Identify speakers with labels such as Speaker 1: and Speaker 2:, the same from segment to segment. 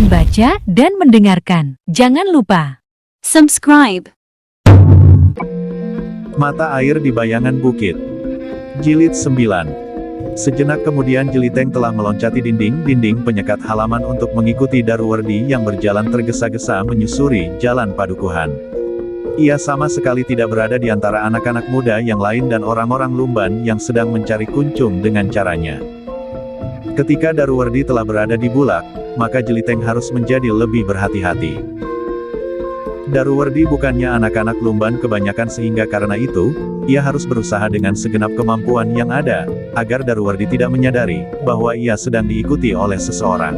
Speaker 1: membaca dan mendengarkan. Jangan lupa subscribe.
Speaker 2: Mata air di bayangan bukit. Jilid 9. Sejenak kemudian Jeliteng telah meloncati dinding-dinding penyekat halaman untuk mengikuti Daruwardi yang berjalan tergesa-gesa menyusuri jalan padukuhan. Ia sama sekali tidak berada di antara anak-anak muda yang lain dan orang-orang lumban yang sedang mencari kuncung dengan caranya. Ketika Daruwardi telah berada di Bulak, maka Jeliteng harus menjadi lebih berhati-hati. Daruwardi bukannya anak-anak lumban kebanyakan sehingga karena itu, ia harus berusaha dengan segenap kemampuan yang ada, agar Daruwardi tidak menyadari, bahwa ia sedang diikuti oleh seseorang.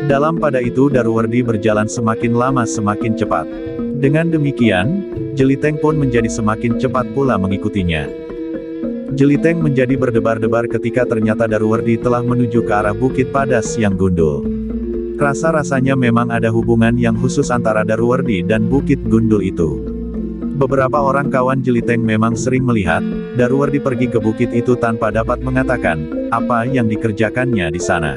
Speaker 2: Dalam pada itu Daruwardi berjalan semakin lama semakin cepat. Dengan demikian, Jeliteng pun menjadi semakin cepat pula mengikutinya. Jeliteng menjadi berdebar-debar ketika ternyata Daruwardi telah menuju ke arah Bukit Padas yang gundul. Rasa-rasanya memang ada hubungan yang khusus antara Daruwardi dan Bukit Gundul itu. Beberapa orang kawan Jeliteng memang sering melihat, Daruwardi pergi ke bukit itu tanpa dapat mengatakan, apa yang dikerjakannya di sana.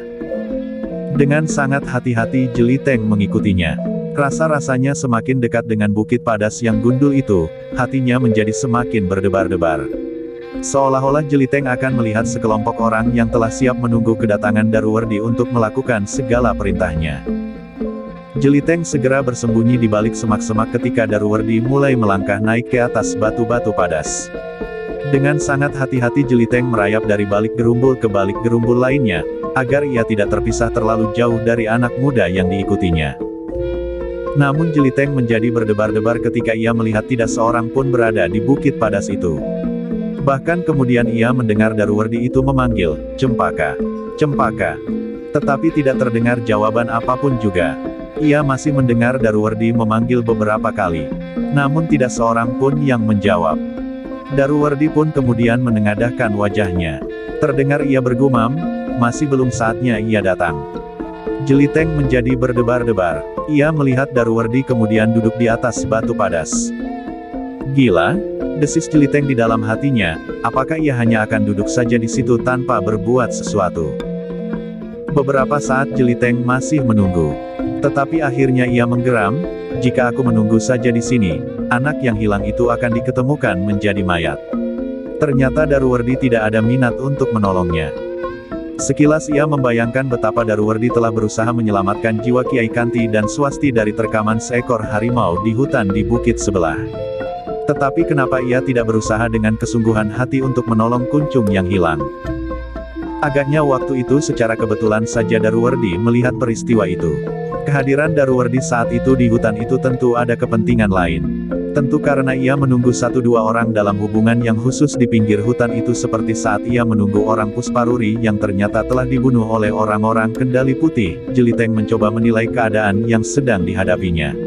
Speaker 2: Dengan sangat hati-hati Jeliteng mengikutinya. Rasa-rasanya semakin dekat dengan Bukit Padas yang gundul itu, hatinya menjadi semakin berdebar-debar. Seolah-olah Jeliteng akan melihat sekelompok orang yang telah siap menunggu kedatangan Daruwardi untuk melakukan segala perintahnya. Jeliteng segera bersembunyi di balik semak-semak ketika Daruwardi mulai melangkah naik ke atas batu-batu padas. Dengan sangat hati-hati Jeliteng merayap dari balik gerumbul ke balik gerumbul lainnya, agar ia tidak terpisah terlalu jauh dari anak muda yang diikutinya. Namun Jeliteng menjadi berdebar-debar ketika ia melihat tidak seorang pun berada di Bukit Padas itu. Bahkan kemudian ia mendengar Daruwardi itu memanggil, "Cempaka, Cempaka." Tetapi tidak terdengar jawaban apapun juga. Ia masih mendengar Daruwardi memanggil beberapa kali. Namun tidak seorang pun yang menjawab. Daruwardi pun kemudian menengadahkan wajahnya. Terdengar ia bergumam, "Masih belum saatnya ia datang." Jeliteng menjadi berdebar-debar. Ia melihat Daruwardi kemudian duduk di atas batu padas. "Gila," desis Jeliteng di dalam hatinya, apakah ia hanya akan duduk saja di situ tanpa berbuat sesuatu? Beberapa saat Jeliteng masih menunggu. Tetapi akhirnya ia menggeram, jika aku menunggu saja di sini, anak yang hilang itu akan diketemukan menjadi mayat. Ternyata Daruwardi tidak ada minat untuk menolongnya. Sekilas ia membayangkan betapa Daruwardi telah berusaha menyelamatkan jiwa Kiai Kanti dan Swasti dari terkaman seekor harimau di hutan di bukit sebelah. Tetapi kenapa ia tidak berusaha dengan kesungguhan hati untuk menolong kuncung yang hilang? Agaknya waktu itu secara kebetulan saja Daruwardi melihat peristiwa itu. Kehadiran Daruwardi saat itu di hutan itu tentu ada kepentingan lain. Tentu karena ia menunggu satu dua orang dalam hubungan yang khusus di pinggir hutan itu seperti saat ia menunggu orang Pusparuri yang ternyata telah dibunuh oleh orang-orang Kendali Putih. Jeliteng mencoba menilai keadaan yang sedang dihadapinya.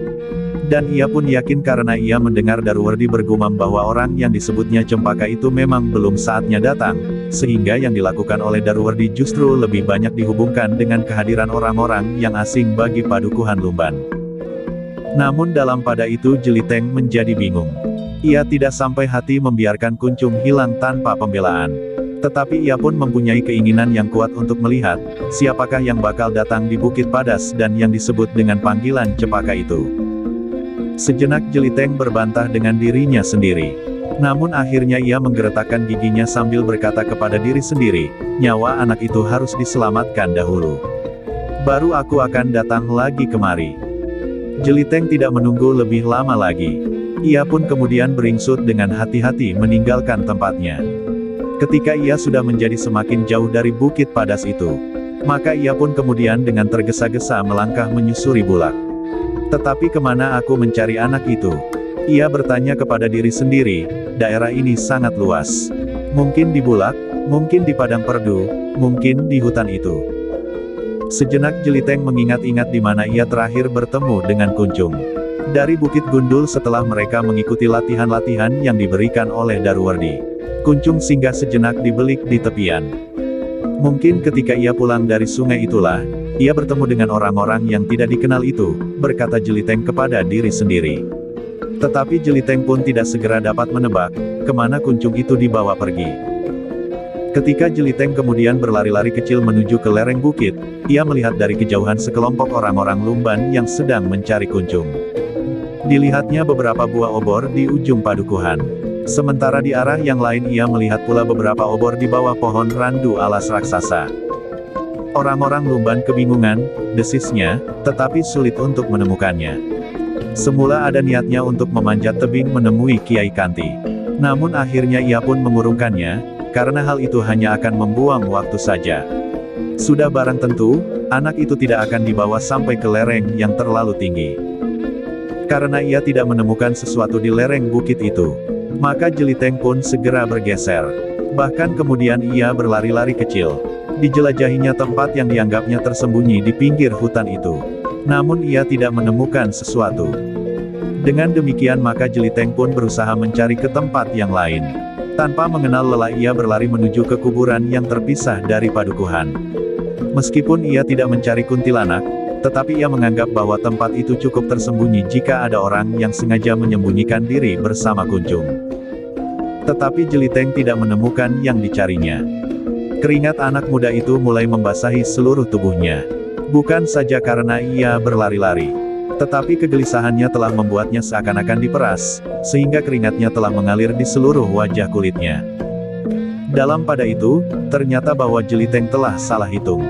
Speaker 2: Dan ia pun yakin karena ia mendengar Daruwardi bergumam bahwa orang yang disebutnya Cempaka itu memang belum saatnya datang, sehingga yang dilakukan oleh Daruwardi justru lebih banyak dihubungkan dengan kehadiran orang-orang yang asing bagi padukuhan lumban. Namun dalam pada itu Jeliteng menjadi bingung. Ia tidak sampai hati membiarkan kuncung hilang tanpa pembelaan. Tetapi ia pun mempunyai keinginan yang kuat untuk melihat, siapakah yang bakal datang di Bukit Padas dan yang disebut dengan panggilan Cempaka itu. Sejenak Jeliteng berbantah dengan dirinya sendiri. Namun akhirnya ia menggeretakkan giginya sambil berkata kepada diri sendiri, nyawa anak itu harus diselamatkan dahulu. Baru aku akan datang lagi kemari. Jeliteng tidak menunggu lebih lama lagi. Ia pun kemudian beringsut dengan hati-hati meninggalkan tempatnya. Ketika ia sudah menjadi semakin jauh dari Bukit Padas itu, maka ia pun kemudian dengan tergesa-gesa melangkah menyusuri Bulak. Tetapi kemana aku mencari anak itu? Ia bertanya kepada diri sendiri, daerah ini sangat luas. Mungkin di Bulak, mungkin di Padang Perdu, mungkin di hutan itu. Sejenak Jeliteng mengingat-ingat di mana ia terakhir bertemu dengan Kuncung. Dari Bukit Gundul setelah mereka mengikuti latihan-latihan yang diberikan oleh Daruwardi. Kuncung singgah sejenak di belik di tepian. Mungkin ketika ia pulang dari sungai itulah, ia bertemu dengan orang-orang yang tidak dikenal itu, berkata Jeliteng kepada diri sendiri. Tetapi Jeliteng pun tidak segera dapat menebak, kemana Kuncung itu dibawa pergi. Ketika Jeliteng kemudian berlari-lari kecil menuju ke lereng bukit, ia melihat dari kejauhan sekelompok orang-orang Lumban yang sedang mencari kuncung. Dilihatnya beberapa buah obor di ujung padukuhan. Sementara di arah yang lain ia melihat pula beberapa obor di bawah pohon randu alas raksasa. Orang-orang Lumban kebingungan, desisnya, tetapi sulit untuk menemukannya. Semula ada niatnya untuk memanjat tebing menemui Kiai Kanti. Namun akhirnya ia pun mengurungkannya, karena hal itu hanya akan membuang waktu saja. Sudah barang tentu, anak itu tidak akan dibawa sampai ke lereng yang terlalu tinggi. Karena ia tidak menemukan sesuatu di lereng bukit itu, maka Jeliteng pun segera bergeser. Bahkan kemudian ia berlari-lari kecil. Dijelajahinya tempat yang dianggapnya tersembunyi di pinggir hutan itu. Namun ia tidak menemukan sesuatu. Dengan demikian maka Jeliteng pun berusaha mencari ke tempat yang lain. Tanpa mengenal lelah ia berlari menuju ke kuburan yang terpisah dari padukuhan. Meskipun ia tidak mencari kuntilanak, tetapi ia menganggap bahwa tempat itu cukup tersembunyi jika ada orang yang sengaja menyembunyikan diri bersama kuncung. Tetapi Jeliteng tidak menemukan yang dicarinya. Keringat anak muda itu mulai membasahi seluruh tubuhnya. Bukan saja karena ia berlari-lari, tetapi kegelisahannya telah membuatnya seakan-akan diperas, sehingga keringatnya telah mengalir di seluruh wajah kulitnya. Dalam pada itu, ternyata bahwa Jeliteng telah salah hitung.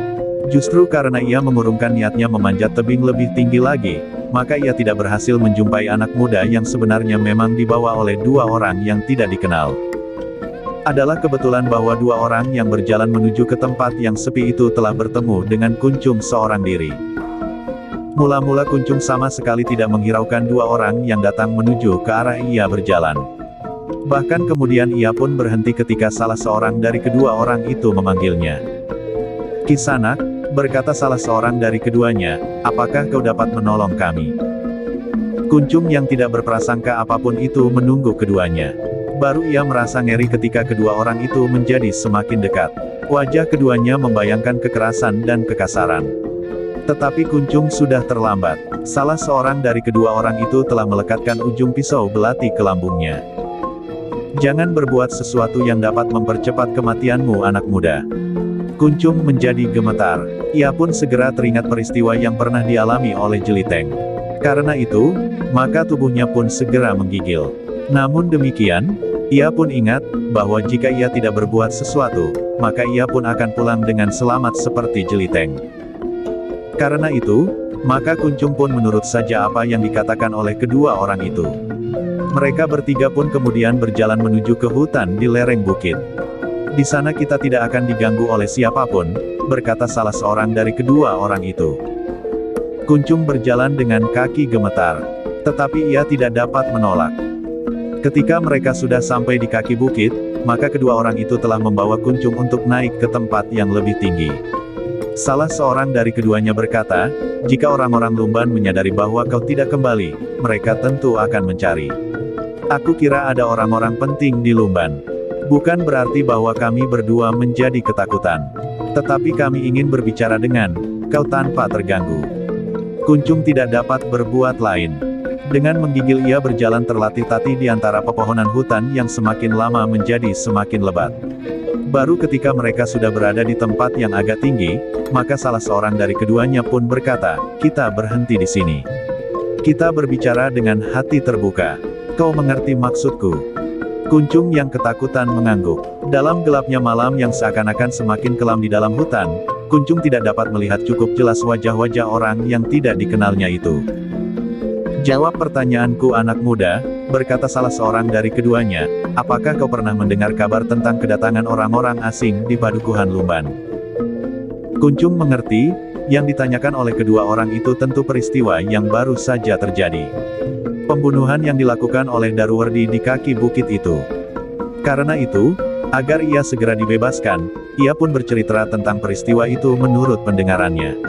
Speaker 2: Justru karena ia mengurungkan niatnya memanjat tebing lebih tinggi lagi, maka ia tidak berhasil menjumpai anak muda yang sebenarnya memang dibawa oleh dua orang yang tidak dikenal. Adalah kebetulan bahwa dua orang yang berjalan menuju ke tempat yang sepi itu telah bertemu dengan kuncung seorang diri. Mula-mula kuncung sama sekali tidak menghiraukan dua orang yang datang menuju ke arah ia berjalan. Bahkan kemudian ia pun berhenti ketika salah seorang dari kedua orang itu memanggilnya. "Kisanak," berkata salah seorang dari keduanya, "apakah kau dapat menolong kami?" Kuncung yang tidak berprasangka apapun itu menunggu keduanya. Baru ia merasa ngeri ketika kedua orang itu menjadi semakin dekat. Wajah keduanya membayangkan kekerasan dan kekasaran. Tetapi kuncung sudah terlambat. Salah seorang dari kedua orang itu telah melekatkan ujung pisau belati ke lambungnya. "Jangan berbuat sesuatu yang dapat mempercepat kematianmu anak muda." Kuncung menjadi gemetar. Ia pun segera teringat peristiwa yang pernah dialami oleh Jeliteng. Karena itu, maka tubuhnya pun segera menggigil. Namun demikian, ia pun ingat, bahwa jika ia tidak berbuat sesuatu, maka ia pun akan pulang dengan selamat seperti Jeliteng. Karena itu, maka kuncung pun menurut saja apa yang dikatakan oleh kedua orang itu. Mereka bertiga pun kemudian berjalan menuju ke hutan di lereng bukit. "Di sana kita tidak akan diganggu oleh siapapun," berkata salah seorang dari kedua orang itu. Kuncung berjalan dengan kaki gemetar. Tetapi ia tidak dapat menolak. Ketika mereka sudah sampai di kaki bukit, maka kedua orang itu telah membawa kuncung untuk naik ke tempat yang lebih tinggi. Salah seorang dari keduanya berkata, "Jika orang-orang Lumban menyadari bahwa kau tidak kembali, mereka tentu akan mencari. Aku kira ada orang-orang penting di Lumban. Bukan berarti bahwa kami berdua menjadi ketakutan. Tetapi kami ingin berbicara dengan kau tanpa terganggu." Kuncung tidak dapat berbuat lain. Dengan menggigil ia berjalan terlatih-tatih di antara pepohonan hutan yang semakin lama menjadi semakin lebat. Baru ketika mereka sudah berada di tempat yang agak tinggi, maka salah seorang dari keduanya pun berkata, "Kita berhenti di sini. Kita berbicara dengan hati terbuka. Kau mengerti maksudku?" Kuncung yang ketakutan mengangguk. Dalam gelapnya malam yang seakan-akan semakin kelam di dalam hutan, Kuncung tidak dapat melihat cukup jelas wajah-wajah orang yang tidak dikenalnya itu. "Jawab pertanyaanku anak muda," berkata salah seorang dari keduanya, "apakah kau pernah mendengar kabar tentang kedatangan orang-orang asing di padukuhan Lumban?" Kuncung mengerti, yang ditanyakan oleh kedua orang itu tentu peristiwa yang baru saja terjadi. Pembunuhan yang dilakukan oleh Daruwardi di kaki bukit itu. Karena itu, agar ia segera dibebaskan, ia pun bercerita tentang peristiwa itu menurut pendengarannya.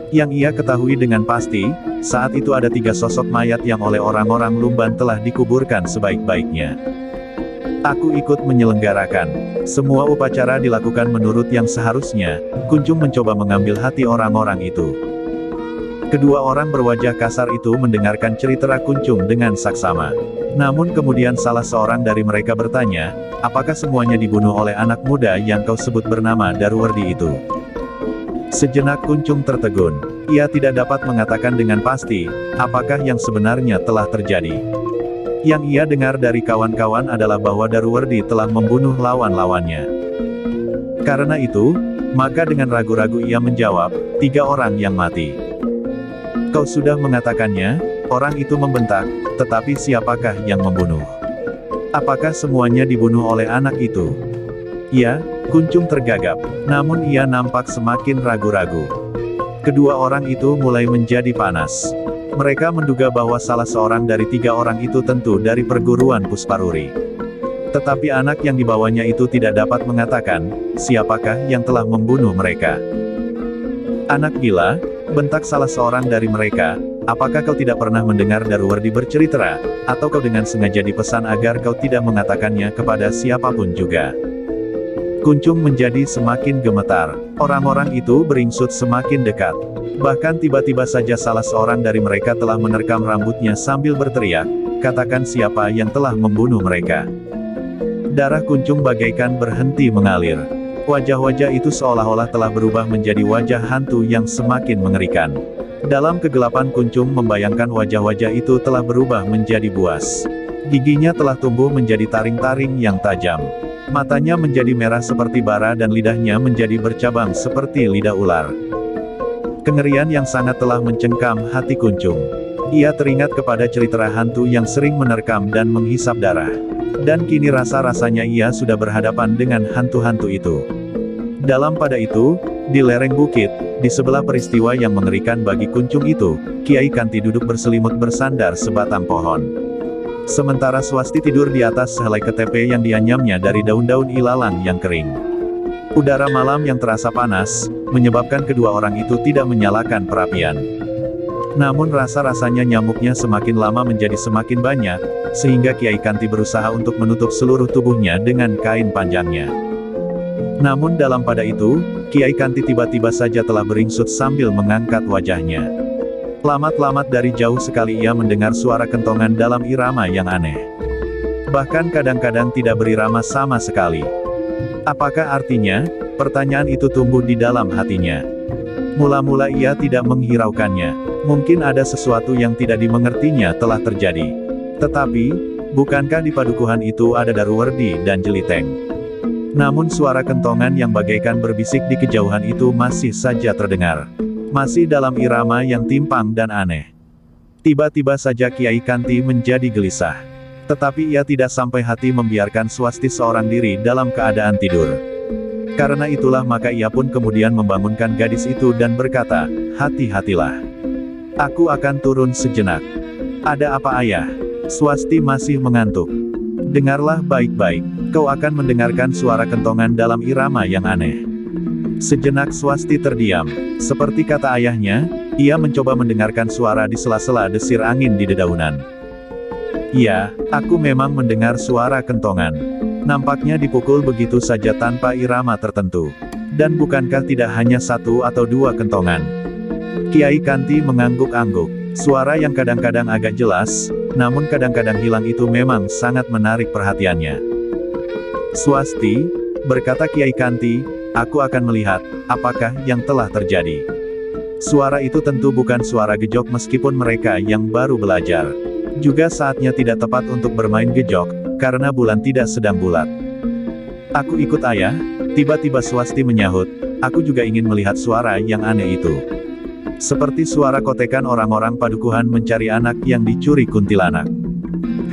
Speaker 2: Yang ia ketahui dengan pasti, saat itu ada 3 sosok mayat yang oleh orang-orang Lumban telah dikuburkan sebaik-baiknya. "Aku ikut menyelenggarakan. Semua upacara dilakukan menurut yang seharusnya." Kuncung mencoba mengambil hati orang-orang itu. Kedua orang berwajah kasar itu mendengarkan cerita Kuncung dengan saksama. Namun kemudian salah seorang dari mereka bertanya, apakah semuanya dibunuh oleh anak muda yang kau sebut bernama Daruwardi itu? Sejenak Kuncung tertegun. Ia tidak dapat mengatakan dengan pasti, apakah yang sebenarnya telah terjadi. Yang ia dengar dari kawan-kawan adalah bahwa Daruwardi telah membunuh lawan-lawannya. Karena itu, maka dengan ragu-ragu ia menjawab, 3 orang yang mati. Kau sudah mengatakannya, orang itu membentak, tetapi siapakah yang membunuh? Apakah semuanya dibunuh oleh anak itu? Ya, Kuncung tergagap, namun ia nampak semakin ragu-ragu. Kedua orang itu mulai menjadi panas. Mereka menduga bahwa salah seorang dari 3 orang itu tentu dari perguruan Pusparuri. Tetapi anak yang dibawanya itu tidak dapat mengatakan, siapakah yang telah membunuh mereka. Anak gila, bentak salah seorang dari mereka, apakah kau tidak pernah mendengar Daruwardi bercerita, atau kau dengan sengaja dipesan agar kau tidak mengatakannya kepada siapapun juga? Kuncung menjadi semakin gemetar. Orang-orang itu beringsut semakin dekat. Bahkan tiba-tiba saja salah seorang dari mereka telah menerkam rambutnya sambil berteriak, katakan siapa yang telah membunuh mereka. Darah Kuncung bagaikan berhenti mengalir. Wajah-wajah itu seolah-olah telah berubah menjadi wajah hantu yang semakin mengerikan. Dalam kegelapan Kuncung membayangkan wajah-wajah itu telah berubah menjadi buas. Giginya telah tumbuh menjadi taring-taring yang tajam. Matanya menjadi merah seperti bara dan lidahnya menjadi bercabang seperti lidah ular. Kengerian yang sangat telah mencengkam hati Kuncung. Ia teringat kepada cerita hantu yang sering menerkam dan menghisap darah. Dan kini rasa-rasanya ia sudah berhadapan dengan hantu-hantu itu. Dalam pada itu, di lereng bukit, di sebelah peristiwa yang mengerikan bagi Kuncung itu, Kiai Kanti duduk berselimut bersandar sebatang pohon. Sementara Swasti tidur di atas sehelai ketepe yang dianyamnya dari daun-daun ilalang yang kering. Udara malam yang terasa panas, menyebabkan kedua orang itu tidak menyalakan perapian. Namun rasa-rasanya nyamuknya semakin lama menjadi semakin banyak, sehingga Kiai Kanti berusaha untuk menutup seluruh tubuhnya dengan kain panjangnya. Namun dalam pada itu, Kiai Kanti tiba-tiba saja telah beringsut sambil mengangkat wajahnya. Lamat-lamat dari jauh sekali ia mendengar suara kentongan dalam irama yang aneh. Bahkan kadang-kadang tidak berirama sama sekali. Apakah artinya? Pertanyaan itu tumbuh di dalam hatinya. Mula-mula ia tidak menghiraukannya. Mungkin ada sesuatu yang tidak dimengertinya telah terjadi. Tetapi, bukankah di padukuhan itu ada Daruwardi dan Jeliteng? Namun suara kentongan yang bagaikan berbisik di kejauhan itu masih saja terdengar. Masih dalam irama yang timpang dan aneh. Tiba-tiba saja Kiai Kanti menjadi gelisah. Tetapi ia tidak sampai hati membiarkan Swasti seorang diri dalam keadaan tidur. Karena itulah maka ia pun kemudian membangunkan gadis itu dan berkata, hati-hatilah. Aku akan turun sejenak. Ada apa ayah? Swasti masih mengantuk. Dengarlah baik-baik, kau akan mendengarkan suara kentongan dalam irama yang aneh. Sejenak Swasti terdiam. Seperti kata ayahnya, ia mencoba mendengarkan suara di sela-sela desir angin di dedaunan. Ya, aku memang mendengar suara kentongan. Nampaknya dipukul begitu saja tanpa irama tertentu. Dan bukankah tidak hanya 1 atau 2 kentongan? Kiai Kanti mengangguk-angguk. Suara yang kadang-kadang agak jelas, namun kadang-kadang hilang itu memang sangat menarik perhatiannya. Swasti, berkata Kiai Kanti, aku akan melihat, apakah yang telah terjadi. Suara itu tentu bukan suara gejok meskipun mereka yang baru belajar. Juga saatnya tidak tepat untuk bermain gejok, karena bulan tidak sedang bulat. Aku ikut ayah, tiba-tiba Swasti menyahut, aku juga ingin melihat suara yang aneh itu. Seperti suara kotekan orang-orang padukuhan mencari anak yang dicuri kuntilanak.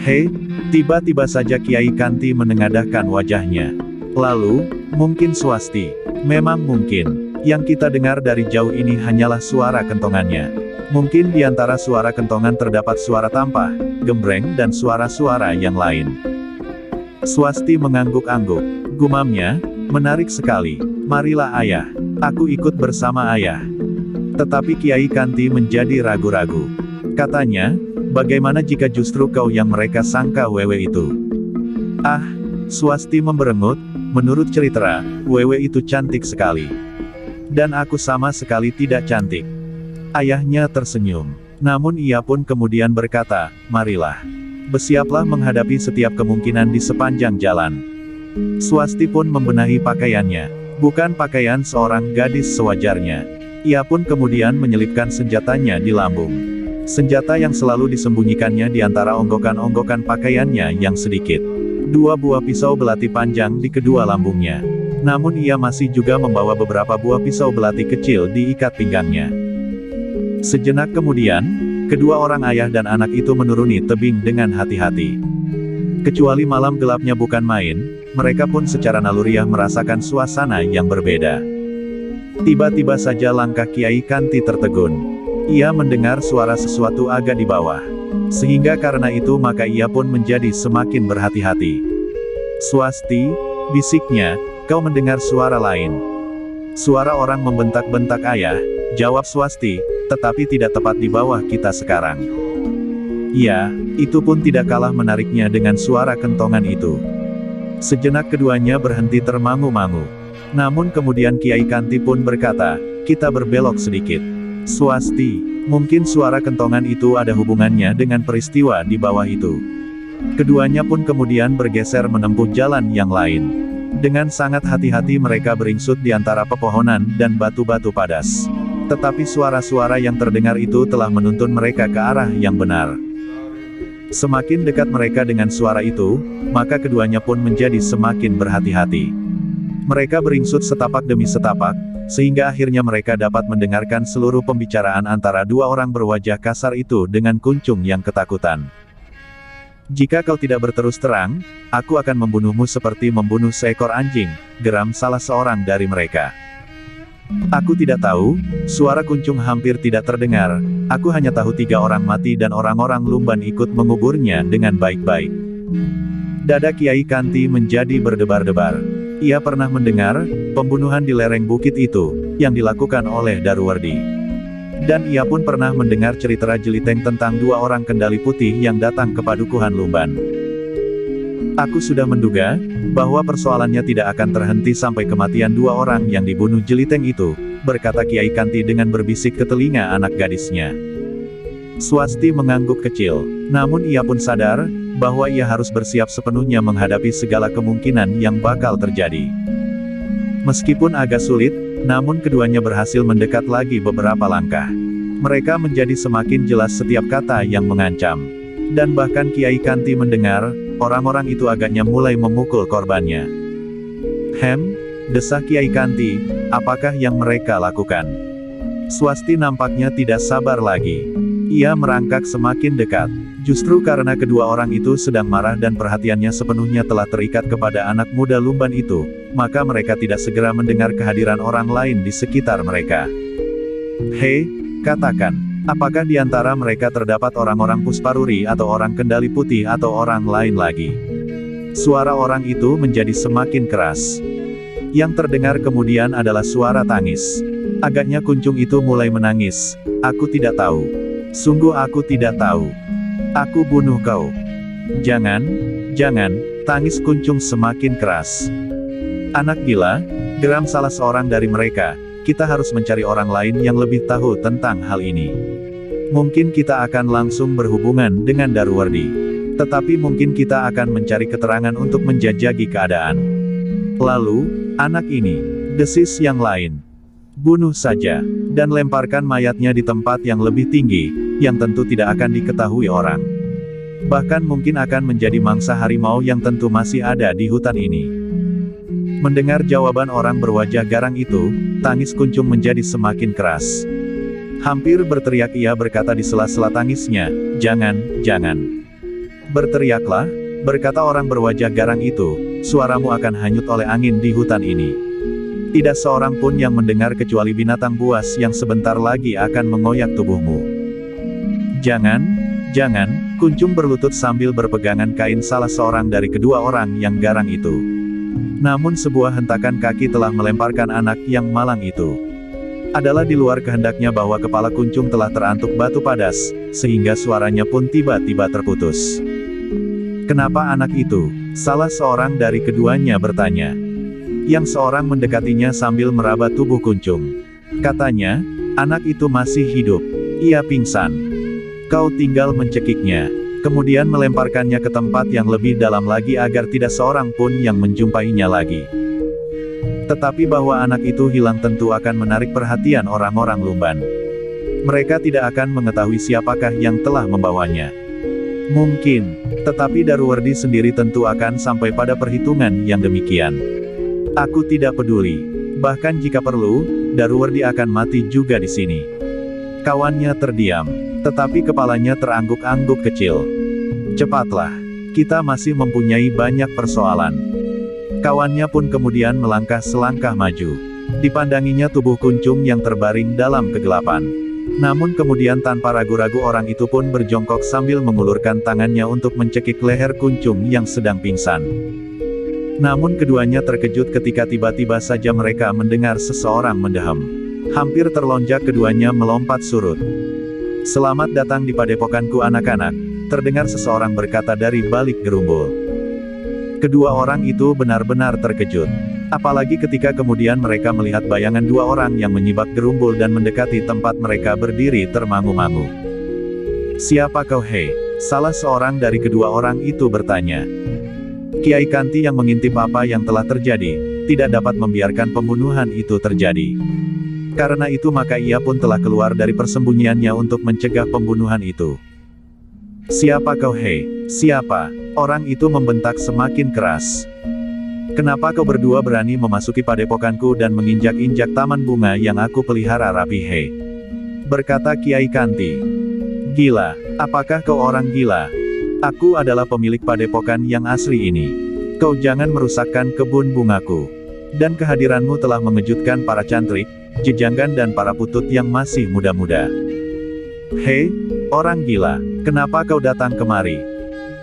Speaker 2: Hei, tiba-tiba saja Kiai Kanti menengadahkan wajahnya. Lalu, mungkin Swasti, memang mungkin, yang kita dengar dari jauh ini hanyalah suara kentongannya. Mungkin di antara suara kentongan terdapat suara tampah, gembreng dan suara-suara yang lain. Swasti mengangguk-angguk. Gumamnya, menarik sekali. Marilah ayah, aku ikut bersama ayah. Tetapi Kiai Kanti menjadi ragu-ragu. Katanya, bagaimana jika justru kau yang mereka sangka wewe itu? Ah, Swasti memberengut, menurut cerita, wewe itu cantik sekali. Dan aku sama sekali tidak cantik. Ayahnya tersenyum. Namun ia pun kemudian berkata, marilah. Bersiaplah menghadapi setiap kemungkinan di sepanjang jalan. Swasti pun membenahi pakaiannya. Bukan pakaian seorang gadis sewajarnya. Ia pun kemudian menyelipkan senjatanya di lambung. Senjata yang selalu disembunyikannya di antara onggokan-onggokan pakaiannya yang sedikit. 2 buah pisau belati panjang di kedua lambungnya. Namun ia masih juga membawa beberapa buah pisau belati kecil di ikat pinggangnya. Sejenak kemudian, kedua orang ayah dan anak itu menuruni tebing dengan hati-hati. Kecuali malam gelapnya bukan main, mereka pun secara naluriah merasakan suasana yang berbeda. Tiba-tiba saja langkah Kiai Kanti tertegun. Ia mendengar suara sesuatu agak di bawah. Sehingga karena itu maka ia pun menjadi semakin berhati-hati. "Swasti," bisiknya, "kau mendengar suara lain." "Suara orang membentak-bentak ayah," jawab Swasti, "tetapi tidak tepat di bawah kita sekarang." Ya, itu pun tidak kalah menariknya dengan suara kentongan itu. Sejenak keduanya berhenti termangu-mangu. Namun kemudian Kiai Kanti pun berkata, "Kita berbelok sedikit." "Swasti, mungkin suara kentongan itu ada hubungannya dengan peristiwa di bawah itu." Keduanya pun kemudian bergeser menempuh jalan yang lain. Dengan sangat hati-hati mereka beringsut di antara pepohonan dan batu-batu padas. Tetapi suara-suara yang terdengar itu telah menuntun mereka ke arah yang benar. Semakin dekat mereka dengan suara itu, maka keduanya pun menjadi semakin berhati-hati. Mereka beringsut setapak demi setapak, sehingga akhirnya mereka dapat mendengarkan seluruh pembicaraan antara dua orang berwajah kasar itu dengan kuncung yang ketakutan. "Jika kau tidak berterus terang, aku akan membunuhmu seperti membunuh seekor anjing," geram salah seorang dari mereka. "Aku tidak tahu," suara kuncung hampir tidak terdengar, "aku hanya tahu 3 orang mati dan orang-orang Lumban ikut menguburnya dengan baik-baik." Dada Kiai Kanti menjadi berdebar-debar. Ia pernah mendengar pembunuhan di lereng bukit itu, yang dilakukan oleh Daruwardi. Dan ia pun pernah mendengar cerita jeliteng tentang 2 orang kendali putih yang datang ke padukuhan Lumban. "Aku sudah menduga, bahwa persoalannya tidak akan terhenti sampai kematian 2 orang yang dibunuh jeliteng itu," berkata Kiai Kanti dengan berbisik ke telinga anak gadisnya. Swasti mengangguk kecil, namun ia pun sadar, bahwa ia harus bersiap sepenuhnya menghadapi segala kemungkinan yang bakal terjadi. Meskipun agak sulit, namun keduanya berhasil mendekat lagi beberapa langkah. Mereka menjadi semakin jelas setiap kata yang mengancam. Dan bahkan Kiai Kanti mendengar, orang-orang itu agaknya mulai memukul korbannya. Desah Kiai Kanti, "apakah yang mereka lakukan?" Swasti nampaknya tidak sabar lagi. Ia merangkak semakin dekat. Justru karena kedua orang itu sedang marah dan perhatiannya sepenuhnya telah terikat kepada anak muda Lumban itu, maka mereka tidak segera mendengar kehadiran orang lain di sekitar mereka. "Hei, katakan, apakah di antara mereka terdapat orang-orang Pusparuri atau orang kendali putih atau orang lain lagi?" Suara orang itu menjadi semakin keras. Yang terdengar kemudian adalah suara tangis. Agaknya kuncung itu mulai menangis. "Aku tidak tahu. Sungguh aku tidak tahu. Aku bunuh kau. Jangan, jangan," tangis kuncung semakin keras. "Anak gila," geram salah seorang dari mereka, "kita harus mencari orang lain yang lebih tahu tentang hal ini. Mungkin kita akan langsung berhubungan dengan Daruwardi. Tetapi mungkin kita akan mencari keterangan untuk menjajaki keadaan. Lalu, anak ini," desis yang lain, "bunuh saja, dan lemparkan mayatnya di tempat yang lebih tinggi, yang tentu tidak akan diketahui orang. Bahkan mungkin akan menjadi mangsa harimau yang tentu masih ada di hutan ini." Mendengar jawaban orang berwajah garang itu, tangis kuncung menjadi semakin keras. Hampir berteriak ia berkata di sela-sela tangisnya, "Jangan, jangan. Berteriaklah," berkata orang berwajah garang itu, "suaramu akan hanyut oleh angin di hutan ini. Tidak seorang pun yang mendengar kecuali binatang buas yang sebentar lagi akan mengoyak tubuhmu." "Jangan, jangan," kuncung berlutut sambil berpegangan kain salah seorang dari kedua orang yang garang itu. Namun sebuah hentakan kaki telah melemparkan anak yang malang itu. Adalah di luar kehendaknya bahwa kepala kuncung telah terantuk batu padas, sehingga suaranya pun tiba-tiba terputus. "Kenapa anak itu?" salah seorang dari keduanya bertanya. Yang seorang mendekatinya sambil meraba tubuh kuncung. Katanya, "Anak itu masih hidup. Ia pingsan. Kau tinggal mencekiknya. Kemudian melemparkannya ke tempat yang lebih dalam lagi agar tidak seorang pun yang menjumpainya lagi. Tetapi bahwa anak itu hilang tentu akan menarik perhatian orang-orang Lumban. Mereka tidak akan mengetahui siapakah yang telah membawanya. Mungkin, tetapi Daruwardi sendiri tentu akan sampai pada perhitungan yang demikian. Aku tidak peduli. Bahkan jika perlu, Daruwardi akan mati juga di sini. Kawannya terdiam, tetapi kepalanya terangguk-angguk kecil. Cepatlah, kita masih mempunyai banyak persoalan. Kawannya pun kemudian melangkah selangkah maju. Dipandanginya tubuh Kuncung yang terbaring dalam kegelapan. Namun kemudian tanpa ragu-ragu orang itu pun berjongkok sambil mengulurkan tangannya untuk mencekik leher Kuncung yang sedang pingsan. Namun keduanya terkejut ketika tiba-tiba saja mereka mendengar seseorang mendehem. Hampir terlonjak keduanya melompat surut. "Selamat datang di padepokanku anak-anak," terdengar seseorang berkata dari balik gerumbul. Kedua orang itu benar-benar terkejut. Apalagi ketika kemudian mereka melihat bayangan dua orang yang menyibak gerumbul dan mendekati tempat mereka berdiri termangu-mangu. "Siapa kau, hei?" salah seorang dari kedua orang itu bertanya. Kiai Kanti yang mengintip apa yang telah terjadi, tidak dapat membiarkan pembunuhan itu terjadi. Karena itu maka ia pun telah keluar dari persembunyiannya untuk mencegah pembunuhan itu. "Siapa kau, hei? Siapa?" orang itu membentak semakin keras. "Kenapa kau berdua berani memasuki padepokanku dan menginjak-injak taman bunga yang aku pelihara rapi, hei?" berkata Kiai Kanti. "Gila, apakah kau orang gila? Aku adalah pemilik padepokan yang asli ini. Kau jangan merusakkan kebun bungaku. Dan kehadiranmu telah mengejutkan para cantrik, jejanggan dan para putut yang masih muda-muda. Hei, orang gila, kenapa kau datang kemari?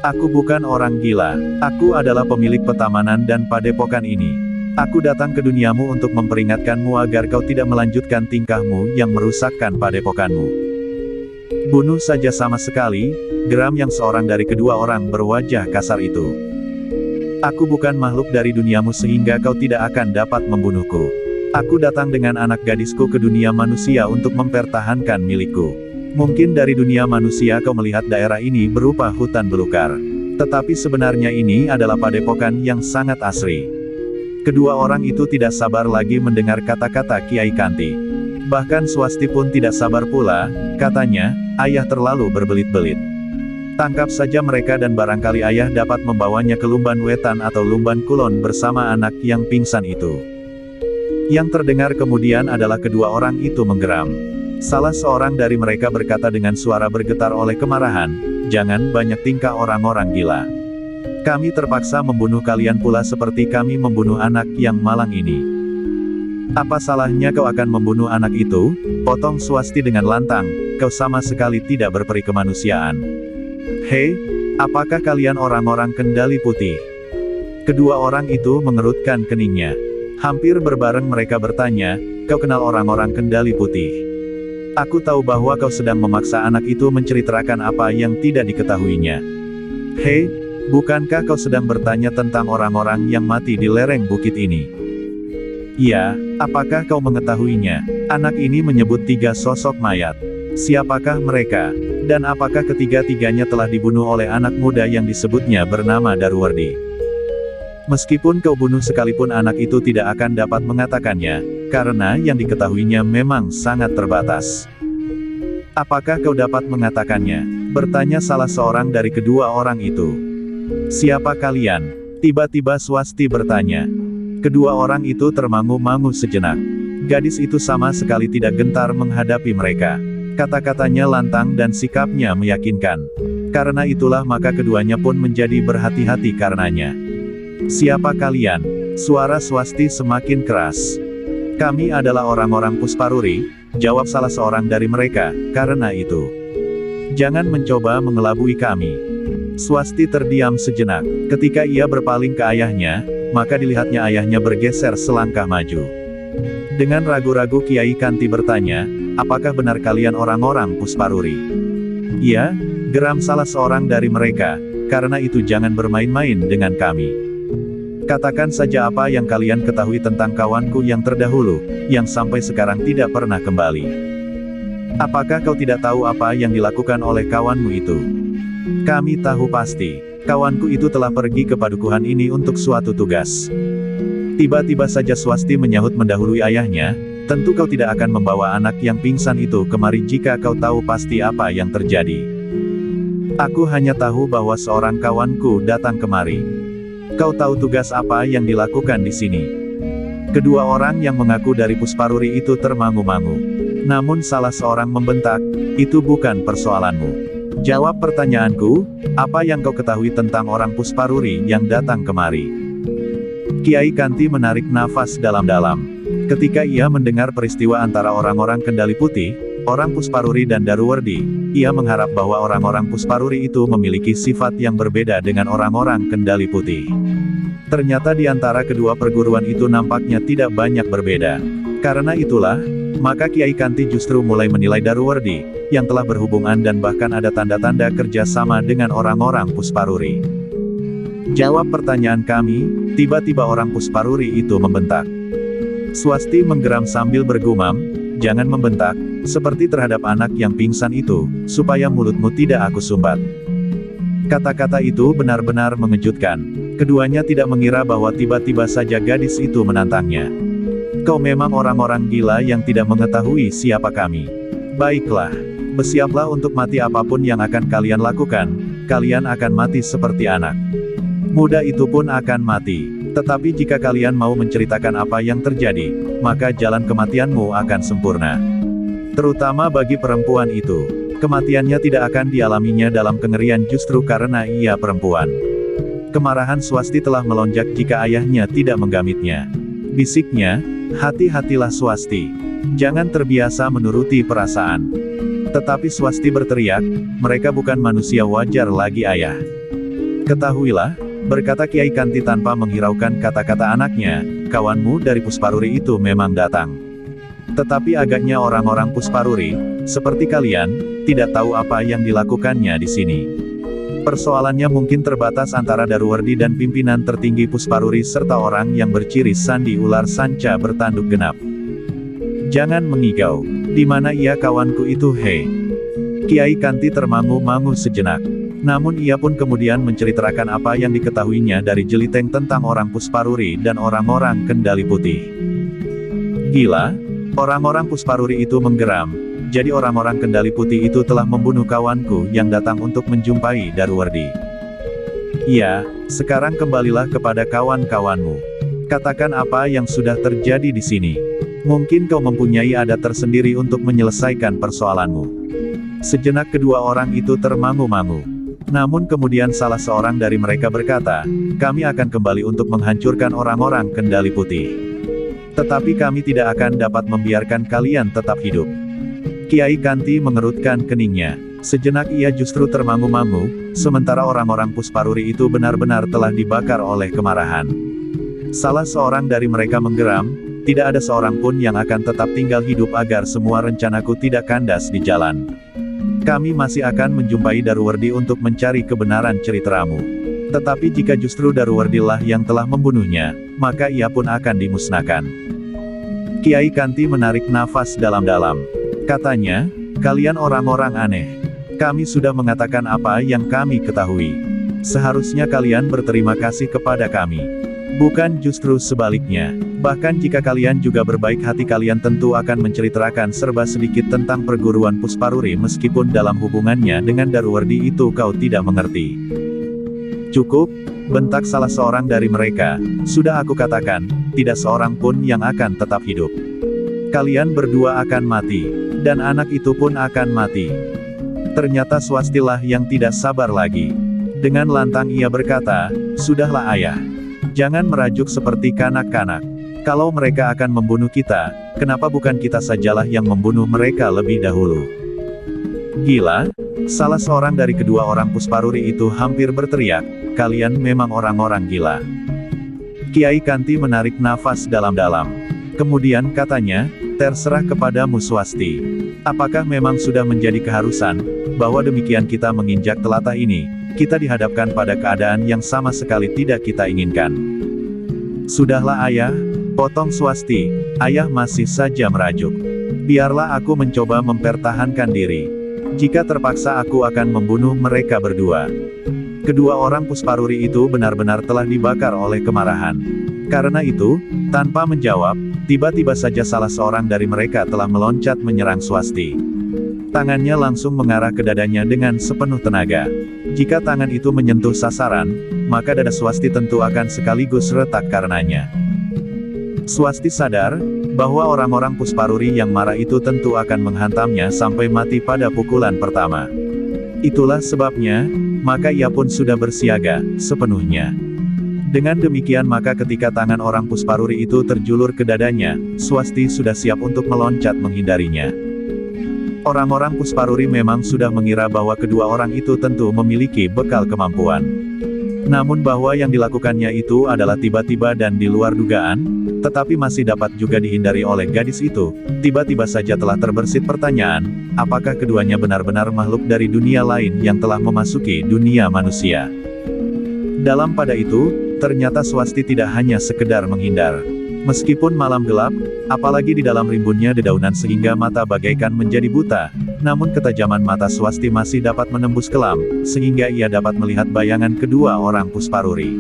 Speaker 2: Aku bukan orang gila, aku adalah pemilik petamanan dan padepokan ini. Aku datang ke duniamu untuk memperingatkanmu agar kau tidak melanjutkan tingkahmu yang merusakkan padepokanmu." "Bunuh saja sama sekali," geram yang seorang dari kedua orang berwajah kasar itu. "Aku bukan makhluk dari duniamu sehingga kau tidak akan dapat membunuhku. Aku datang dengan anak gadisku ke dunia manusia untuk mempertahankan milikku. Mungkin dari dunia manusia kau melihat daerah ini berupa hutan belukar. Tetapi sebenarnya ini adalah padepokan yang sangat asri." Kedua orang itu tidak sabar lagi mendengar kata-kata Kiai Kanti. Bahkan Swasti pun tidak sabar pula, katanya, "Ayah terlalu berbelit-belit. Tangkap saja mereka dan barangkali ayah dapat membawanya ke Lumban Wetan atau Lumban Kulon bersama anak yang pingsan itu." Yang terdengar kemudian adalah kedua orang itu menggeram. Salah seorang dari mereka berkata dengan suara bergetar oleh kemarahan, "Jangan banyak tingkah orang-orang gila. Kami terpaksa membunuh kalian pula seperti kami membunuh anak yang malang ini." "Apa salahnya kau akan membunuh anak itu?" potong Swasti dengan lantang, "Kau sama sekali tidak berperi kemanusiaan. Hei, apakah kalian orang-orang Kendali Putih?" Kedua orang itu mengerutkan keningnya. Hampir berbareng mereka bertanya, "Kau kenal orang-orang Kendali Putih? Aku tahu bahwa kau sedang memaksa anak itu menceritakan apa yang tidak diketahuinya. Hei, bukankah kau sedang bertanya tentang orang-orang yang mati di lereng bukit ini?" "Iya, apakah kau mengetahuinya?" Anak ini menyebut 3 sosok mayat. "Siapakah mereka? Dan apakah ketiga-tiganya telah dibunuh oleh anak muda yang disebutnya bernama Daruwardi?" "Meskipun kau bunuh sekalipun anak itu tidak akan dapat mengatakannya, karena yang diketahuinya memang sangat terbatas." "Apakah kau dapat mengatakannya?" bertanya salah seorang dari kedua orang itu. "Siapa kalian?" tiba-tiba Swasti bertanya. Kedua orang itu termangu-mangu sejenak. Gadis itu sama sekali tidak gentar menghadapi mereka. Kata-katanya lantang dan sikapnya meyakinkan. Karena itulah maka keduanya pun menjadi berhati-hati karenanya. "Siapa kalian?" suara Swasti semakin keras. "Kami adalah orang-orang Pusparuri," jawab salah seorang dari mereka, "karena itu, jangan mencoba mengelabui kami." Swasti terdiam sejenak. Ketika ia berpaling ke ayahnya, maka dilihatnya ayahnya bergeser selangkah maju. Dengan ragu-ragu Kiai Kanti bertanya, "Apakah benar kalian orang-orang Pusparuri?" "Iya," geram salah seorang dari mereka, "karena itu jangan bermain-main dengan kami. Katakan saja apa yang kalian ketahui tentang kawanku yang terdahulu, yang sampai sekarang tidak pernah kembali. Apakah kau tidak tahu apa yang dilakukan oleh kawanmu itu?" Kami tahu pasti, kawanku itu telah pergi ke padukuhan ini untuk suatu tugas. Tiba-tiba saja Swasti menyahut mendahului ayahnya, tentu kau tidak akan membawa anak yang pingsan itu kemari jika kau tahu pasti apa yang terjadi. Aku hanya tahu bahwa seorang kawanku datang kemari. Kau tahu tugas apa yang dilakukan di sini? Kedua orang yang mengaku dari Pusparuri itu termangu-mangu. Namun salah seorang membentak, itu bukan persoalanmu. Jawab pertanyaanku, apa yang kau ketahui tentang orang Pusparuri yang datang kemari? Kiai Kanti menarik nafas dalam-dalam. Ketika ia mendengar peristiwa antara orang-orang Kendali Putih, orang Pusparuri dan Daruwardi, ia mengharap bahwa orang-orang Pusparuri itu memiliki sifat yang berbeda dengan orang-orang Kendali Putih. Ternyata di antara kedua perguruan itu nampaknya tidak banyak berbeda. Karena itulah, maka Kiai Kanti justru mulai menilai Daruwardi, yang telah berhubungan dan bahkan ada tanda-tanda kerjasama dengan orang-orang Pusparuri. Jawab pertanyaan kami, tiba-tiba orang Pusparuri itu membentak. Swasti menggeram sambil bergumam, jangan membentak, seperti terhadap anak yang pingsan itu, supaya mulutmu tidak aku sumbat. Kata-kata itu benar-benar mengejutkan. Keduanya tidak mengira bahwa tiba-tiba saja gadis itu menantangnya. Kau memang orang-orang gila yang tidak mengetahui siapa kami. Baiklah, bersiaplah untuk mati apapun yang akan kalian lakukan, kalian akan mati seperti anak. Muda itu pun akan mati. Tetapi jika kalian mau menceritakan apa yang terjadi, maka jalan kematianmu akan sempurna. Terutama bagi perempuan itu. Kematiannya tidak akan dialaminya dalam kengerian justru karena ia perempuan. Kemarahan Swasti telah melonjak jika ayahnya tidak menggamitnya. Bisiknya, hati-hatilah Swasti. Jangan terbiasa menuruti perasaan. Tetapi Swasti berteriak, mereka bukan manusia wajar lagi ayah. Ketahuilah, berkata Kiai Kanti tanpa menghiraukan kata-kata anaknya, kawanmu dari Pusparuri itu memang datang. Tetapi agaknya orang-orang Pusparuri, seperti kalian, tidak tahu apa yang dilakukannya di sini. Persoalannya mungkin terbatas antara Daruwardi dan pimpinan tertinggi Pusparuri serta orang yang berciri sandi ular sanca bertanduk genap. Jangan mengigau. Di mana ia kawanku itu he? Kiai Kanti termangu-mangu sejenak. Namun ia pun kemudian menceritakan apa yang diketahuinya dari jeliteng tentang orang Pusparuri dan orang-orang Kendali Putih. Gila? Orang-orang Pusparuri itu menggeram. Jadi orang-orang Kendali Putih itu telah membunuh kawanku yang datang untuk menjumpai Daruwardi. Ya, sekarang kembalilah kepada kawan-kawanmu. Katakan apa yang sudah terjadi di sini. Mungkin kau mempunyai adat tersendiri untuk menyelesaikan persoalanmu. Sejenak kedua orang itu termangu-mangu. Namun kemudian salah seorang dari mereka berkata, kami akan kembali untuk menghancurkan orang-orang Kendali Putih. Tetapi kami tidak akan dapat membiarkan kalian tetap hidup. Kiai Kanti mengerutkan keningnya. Sejenak ia justru termangu-mangu, sementara orang-orang Pusparuri itu benar-benar telah dibakar oleh kemarahan. Salah seorang dari mereka menggeram, tidak ada seorang pun yang akan tetap tinggal hidup agar semua rencanaku tidak kandas di jalan. Kami masih akan menjumpai Daruwardi untuk mencari kebenaran ceritamu. Tetapi jika justru Daruwardilah yang telah membunuhnya, maka ia pun akan dimusnahkan. Kiai Kanti menarik nafas dalam-dalam. Katanya, kalian orang-orang aneh. Kami sudah mengatakan apa yang kami ketahui. Seharusnya kalian berterima kasih kepada kami. Bukan justru sebaliknya. Bahkan jika kalian juga berbaik hati kalian tentu akan menceritakan serba sedikit tentang perguruan Pusparuri meskipun dalam hubungannya dengan Daruwardi itu kau tidak mengerti. Cukup, bentak salah seorang dari mereka. Sudah aku katakan, tidak seorang pun yang akan tetap hidup. Kalian berdua akan mati. Dan anak itu pun akan mati. Ternyata Swastilah yang tidak sabar lagi. Dengan lantang ia berkata, sudahlah ayah. Jangan merajuk seperti kanak-kanak. Kalau mereka akan membunuh kita, kenapa bukan kita sajalah yang membunuh mereka lebih dahulu? Gila? Salah seorang dari kedua orang Pusparuri itu hampir berteriak, kalian memang orang-orang gila. Kiai Kanti menarik nafas dalam-dalam. Kemudian katanya, terserah kepadamu Swasti. Apakah memang sudah menjadi keharusan, bahwa demikian kita menginjak telatah ini, kita dihadapkan pada keadaan yang sama sekali tidak kita inginkan. Sudahlah ayah, potong Swasti, ayah masih saja merajuk. Biarlah aku mencoba mempertahankan diri. Jika terpaksa aku akan membunuh mereka berdua. Kedua orang Pusparuri itu benar-benar telah dibakar oleh kemarahan. Karena itu, tanpa menjawab, tiba-tiba saja salah seorang dari mereka telah meloncat menyerang Swasti. Tangannya langsung mengarah ke dadanya dengan sepenuh tenaga. Jika tangan itu menyentuh sasaran, maka dada Swasti tentu akan sekaligus retak karenanya. Swasti sadar bahwa orang-orang Pusparuri yang marah itu tentu akan menghantamnya sampai mati pada pukulan pertama. Itulah sebabnya, maka ia pun sudah bersiaga sepenuhnya. Dengan demikian maka ketika tangan orang Pusparuri itu terjulur ke dadanya, Swasti sudah siap untuk meloncat menghindarinya. Orang-orang Pusparuri memang sudah mengira bahwa kedua orang itu tentu memiliki bekal kemampuan. Namun bahwa yang dilakukannya itu adalah tiba-tiba dan di luar dugaan, tetapi masih dapat juga dihindari oleh gadis itu. Tiba-tiba saja telah terbersit pertanyaan, apakah keduanya benar-benar makhluk dari dunia lain yang telah memasuki dunia manusia? Dalam pada itu, ternyata Swasti tidak hanya sekedar menghindar. Meskipun malam gelap, apalagi di dalam rimbunnya dedaunan sehingga mata bagaikan menjadi buta, namun ketajaman mata Swasti masih dapat menembus kelam, sehingga ia dapat melihat bayangan kedua orang Pusparuri.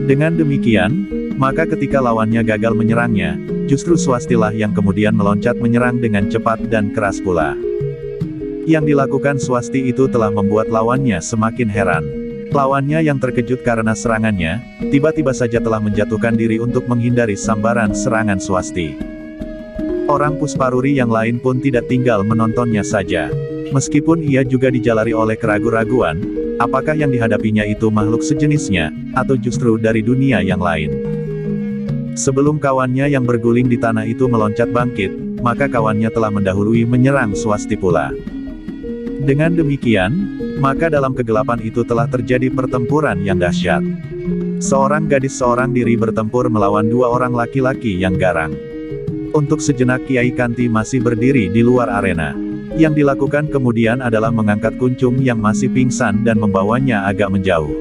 Speaker 2: Dengan demikian, maka ketika lawannya gagal menyerangnya, justru Swastilah yang kemudian meloncat menyerang dengan cepat dan keras pula. Yang dilakukan Swasti itu telah membuat lawannya semakin heran. Lawannya yang terkejut karena serangannya, tiba-tiba saja telah menjatuhkan diri untuk menghindari sambaran serangan Swasti. Orang Pusparuri yang lain pun tidak tinggal menontonnya saja. Meskipun ia juga dijalari oleh keraguan-raguan, apakah yang dihadapinya itu makhluk sejenisnya, atau justru dari dunia yang lain. Sebelum kawannya yang berguling di tanah itu meloncat bangkit, maka kawannya telah mendahului menyerang Swasti pula. Dengan demikian, maka dalam kegelapan itu telah terjadi pertempuran yang dahsyat. Seorang gadis seorang diri bertempur melawan dua orang laki-laki yang garang. Untuk sejenak Kiai Kanti masih berdiri di luar arena. Yang dilakukan kemudian adalah mengangkat Kuncung yang masih pingsan dan membawanya agak menjauh.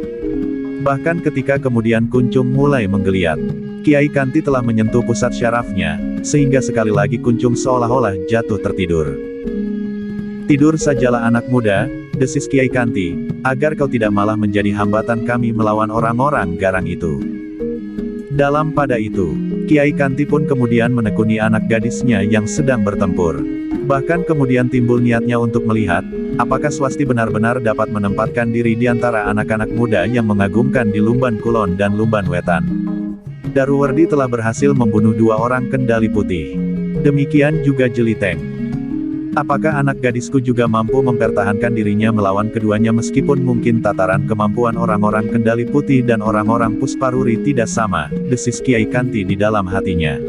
Speaker 2: Bahkan ketika kemudian Kuncung mulai menggeliat, Kiai Kanti telah menyentuh pusat syarafnya, sehingga sekali lagi Kuncung seolah-olah jatuh tertidur. "Tidur sajalah anak muda," desis Kiai Kanti, "agar kau tidak malah menjadi hambatan kami melawan orang-orang garang itu." Dalam pada itu, Kiai Kanti pun kemudian menekuni anak gadisnya yang sedang bertempur. Bahkan kemudian timbul niatnya untuk melihat, apakah Swasti benar-benar dapat menempatkan diri di antara anak-anak muda yang mengagumkan di Lumban Kulon dan Lumban Wetan. Daruwardi telah berhasil membunuh dua orang kendali putih. Demikian juga Jeliteng. Apakah anak gadisku juga mampu mempertahankan dirinya melawan keduanya meskipun mungkin tataran kemampuan orang-orang kendali putih dan orang-orang Pusparuri tidak sama, desis Kiai Kanti di dalam hatinya.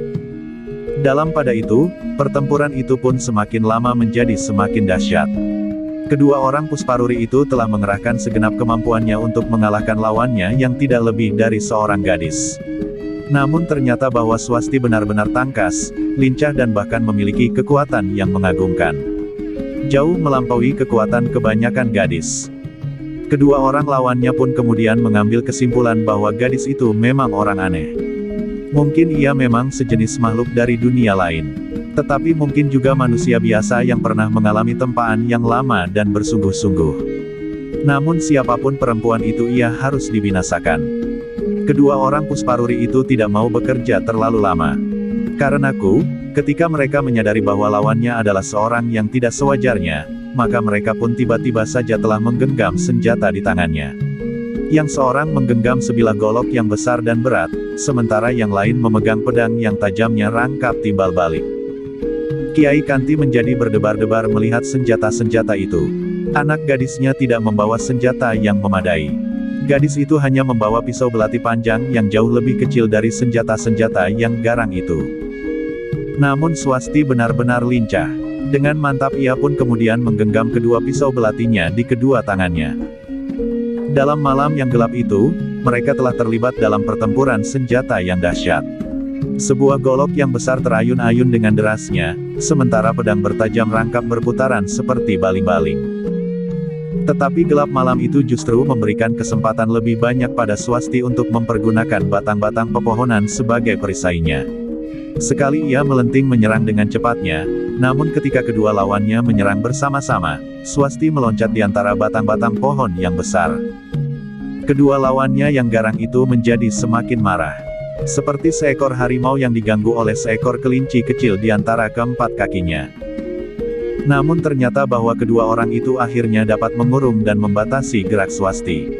Speaker 2: Dalam pada itu, pertempuran itu pun semakin lama menjadi semakin dahsyat. Kedua orang Pusparuri itu telah mengerahkan segenap kemampuannya untuk mengalahkan lawannya yang tidak lebih dari seorang gadis. Namun ternyata bahwa Swasti benar-benar tangkas, lincah dan bahkan memiliki kekuatan yang mengagumkan. Jauh melampaui kekuatan kebanyakan gadis. Kedua orang lawannya pun kemudian mengambil kesimpulan bahwa gadis itu memang orang aneh. Mungkin ia memang sejenis makhluk dari dunia lain. Tetapi mungkin juga manusia biasa yang pernah mengalami tempaan yang lama dan bersungguh-sungguh. Namun siapapun perempuan itu ia harus dibinasakan. Kedua orang Pusparuri itu tidak mau bekerja terlalu lama. Karenaku, ketika mereka menyadari bahwa lawannya adalah seorang yang tidak sewajarnya, maka mereka pun tiba-tiba saja telah menggenggam senjata di tangannya. Yang seorang menggenggam sebilah golok yang besar dan berat, sementara yang lain memegang pedang yang tajamnya rangkap timbal balik. Kiai Kanti menjadi berdebar-debar melihat senjata-senjata itu. Anak gadisnya tidak membawa senjata yang memadai. Gadis itu hanya membawa pisau belati panjang yang jauh lebih kecil dari senjata-senjata yang garang itu. Namun Swasti benar-benar lincah. Dengan mantap ia pun kemudian menggenggam kedua pisau belatinya di kedua tangannya. Dalam malam yang gelap itu, mereka telah terlibat dalam pertempuran senjata yang dahsyat. Sebuah golok yang besar terayun-ayun dengan derasnya, sementara pedang bertajam rangkap berputaran seperti baling-baling. Tetapi gelap malam itu justru memberikan kesempatan lebih banyak pada Swasti untuk mempergunakan batang-batang pepohonan sebagai perisainya. Sekali ia melenting menyerang dengan cepatnya, namun ketika kedua lawannya menyerang bersama-sama, Swasti meloncat di antara batang-batang pohon yang besar. Kedua lawannya yang garang itu menjadi semakin marah. Seperti seekor harimau yang diganggu oleh seekor kelinci kecil di antara keempat kakinya. Namun ternyata bahwa kedua orang itu akhirnya dapat mengurung dan membatasi gerak Swasti.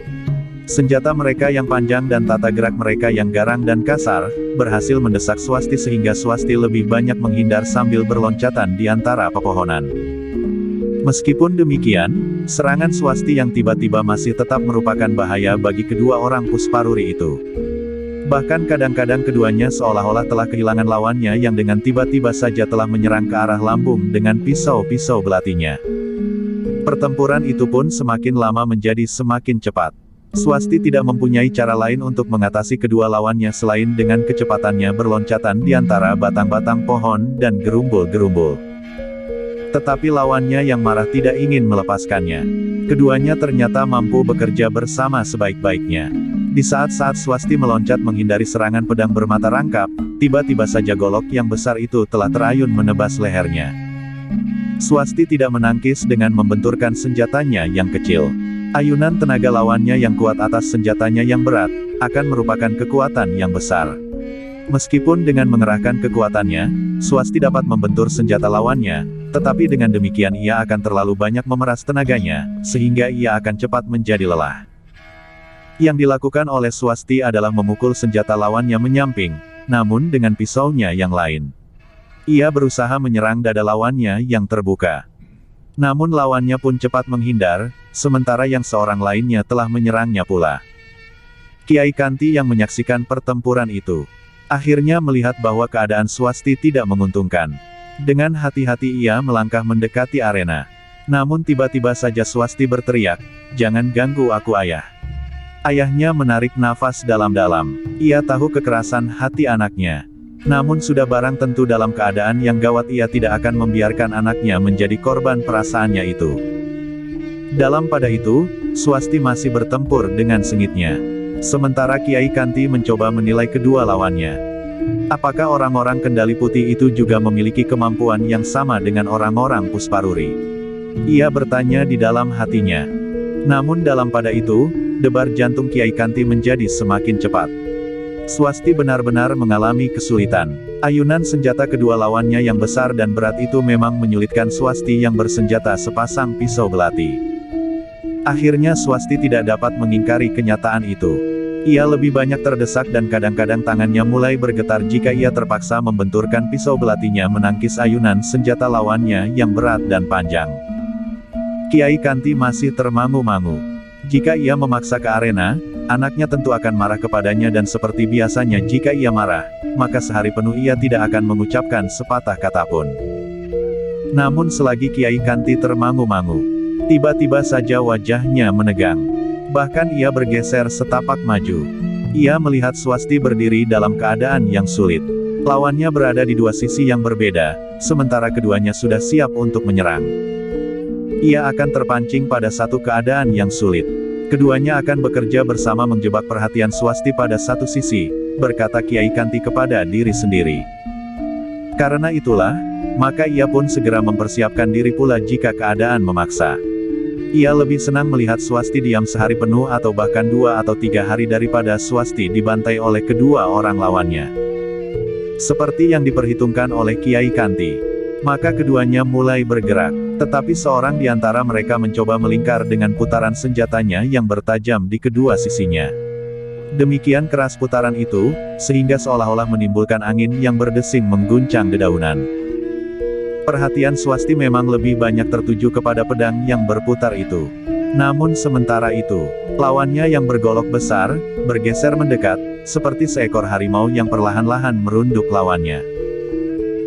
Speaker 2: Senjata mereka yang panjang dan tata gerak mereka yang garang dan kasar, berhasil mendesak Swasti sehingga Swasti lebih banyak menghindar sambil berloncatan di antara pepohonan. Meskipun demikian, serangan Swasti yang tiba-tiba masih tetap merupakan bahaya bagi kedua orang Pusparuri itu. Bahkan kadang-kadang keduanya seolah-olah telah kehilangan lawannya yang dengan tiba-tiba saja telah menyerang ke arah lambung dengan pisau-pisau belatinya. Pertempuran itu pun semakin lama menjadi semakin cepat. Swasti tidak mempunyai cara lain untuk mengatasi kedua lawannya selain dengan kecepatannya berloncatan di antara batang-batang pohon dan gerumbul-gerumbul. Tetapi lawannya yang marah tidak ingin melepaskannya. Keduanya ternyata mampu bekerja bersama sebaik-baiknya. Di saat-saat Swasti meloncat menghindari serangan pedang bermata rangkap, tiba-tiba saja golok yang besar itu telah terayun menebas lehernya. Swasti tidak menangkis dengan membenturkan senjatanya yang kecil. Ayunan tenaga lawannya yang kuat atas senjatanya yang berat, akan merupakan kekuatan yang besar. Meskipun dengan mengerahkan kekuatannya, Swasti dapat membentur senjata lawannya, tetapi dengan demikian ia akan terlalu banyak memeras tenaganya, sehingga ia akan cepat menjadi lelah. Yang dilakukan oleh Swasti adalah memukul senjata lawannya menyamping, namun dengan pisaunya yang lain. Ia berusaha menyerang dada lawannya yang terbuka. Namun lawannya pun cepat menghindar, sementara yang seorang lainnya telah menyerangnya pula. Kiai Kanti yang menyaksikan pertempuran itu, akhirnya melihat bahwa keadaan Swasti tidak menguntungkan. Dengan hati-hati ia melangkah mendekati arena. Namun tiba-tiba saja Swasti berteriak, "Jangan ganggu aku ayah." Ayahnya menarik nafas dalam-dalam. Ia tahu kekerasan hati anaknya. Namun sudah barang tentu dalam keadaan yang gawat ia tidak akan membiarkan anaknya menjadi korban perasaannya itu. Dalam pada itu, Swasti masih bertempur dengan sengitnya. Sementara Kiai Kanti mencoba menilai kedua lawannya. Apakah orang-orang Kendali Putih itu juga memiliki kemampuan yang sama dengan orang-orang Pusparuri? Ia bertanya di dalam hatinya. Namun dalam pada itu, debar jantung Kiai Kanti menjadi semakin cepat. Swasti benar-benar mengalami kesulitan. Ayunan senjata kedua lawannya yang besar dan berat itu memang menyulitkan Swasti yang bersenjata sepasang pisau belati. Akhirnya Swasti tidak dapat mengingkari kenyataan itu. Ia lebih banyak terdesak dan kadang-kadang tangannya mulai bergetar jika ia terpaksa membenturkan pisau belatinya menangkis ayunan senjata lawannya yang berat dan panjang. Kiai Kanti masih termangu-mangu. Jika ia memaksa ke arena, anaknya tentu akan marah kepadanya dan seperti biasanya jika ia marah, maka sehari penuh ia tidak akan mengucapkan sepatah kata pun. Namun selagi Kiai Kanti termangu-mangu, tiba-tiba saja wajahnya menegang. Bahkan ia bergeser setapak maju. Ia melihat Swasti berdiri dalam keadaan yang sulit. Lawannya berada di dua sisi yang berbeda, sementara keduanya sudah siap untuk menyerang. Ia akan terpancing pada satu keadaan yang sulit. Keduanya akan bekerja bersama menjebak perhatian Swasti pada satu sisi, berkata Kiai Kanti kepada diri sendiri. Karena itulah, maka ia pun segera mempersiapkan diri pula jika keadaan memaksa. Ia lebih senang melihat Swasti diam sehari penuh atau bahkan 2 atau 3 hari daripada Swasti dibantai oleh kedua orang lawannya. Seperti yang diperhitungkan oleh Kiai Kanti, maka keduanya mulai bergerak. Tetapi seorang di antara mereka mencoba melingkar dengan putaran senjatanya yang bertajam di kedua sisinya. Demikian keras putaran itu, sehingga seolah-olah menimbulkan angin yang berdesing mengguncang dedaunan. Perhatian Swasti memang lebih banyak tertuju kepada pedang yang berputar itu. Namun sementara itu, lawannya yang bergolok besar, bergeser mendekat, seperti seekor harimau yang perlahan-lahan merunduk lawannya.